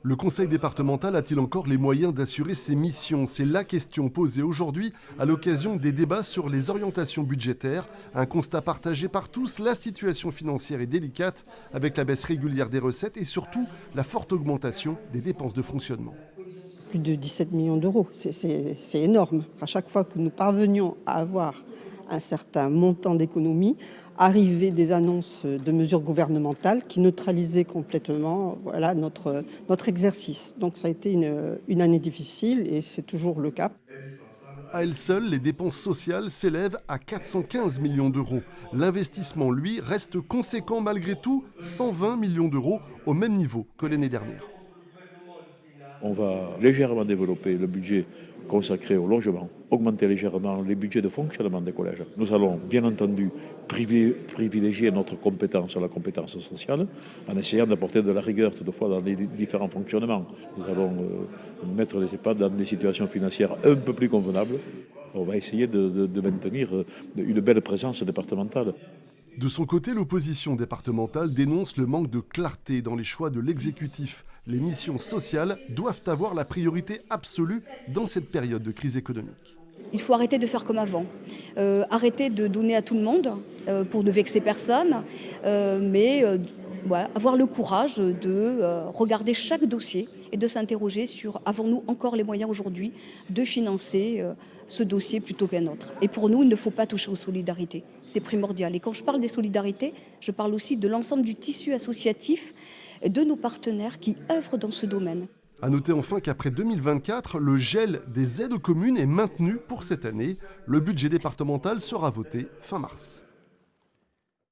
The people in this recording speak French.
Le conseil départemental a-t-il encore les moyens d'assurer ses missions? C'est la question posée aujourd'hui à l'occasion des débats sur les orientations budgétaires. Un constat partagé par tous, la situation financière est délicate avec la baisse régulière des recettes et surtout la forte augmentation des dépenses de fonctionnement. Plus de 17 millions d'euros, c'est énorme. À chaque fois que nous parvenions à avoir un certain montant d'économie, arrivaient des annonces de mesures gouvernementales qui neutralisaient complètement notre exercice. Donc ça a été une année difficile et c'est toujours le cas. À elles seules, les dépenses sociales s'élèvent à 415 millions d'euros. L'investissement, lui, reste conséquent malgré tout, 120 millions d'euros au même niveau que l'année dernière. On va légèrement développer le budget consacré au logement, augmenter légèrement les budgets de fonctionnement des collèges. Nous allons bien entendu privilégier notre compétence, la compétence sociale, en essayant d'apporter de la rigueur toutefois dans les différents fonctionnements. Nous allons mettre les EHPAD dans des situations financières un peu plus convenables. On va essayer de maintenir une belle présence départementale. De son côté, l'opposition départementale dénonce le manque de clarté dans les choix de l'exécutif. Les missions sociales doivent avoir la priorité absolue dans cette période de crise économique. Il faut arrêter de faire comme avant, arrêter de donner à tout le monde pour ne vexer personne, mais avoir le courage de regarder chaque dossier et de s'interroger sur avons-nous encore les moyens aujourd'hui de financer ce dossier plutôt qu'un autre. Et pour nous, il ne faut pas toucher aux solidarités, c'est primordial. Et quand je parle des solidarités, je parle aussi de l'ensemble du tissu associatif et de nos partenaires qui œuvrent dans ce domaine. A noter enfin qu'après 2024, le gel des aides aux communes est maintenu pour cette année. Le budget départemental sera voté fin mars.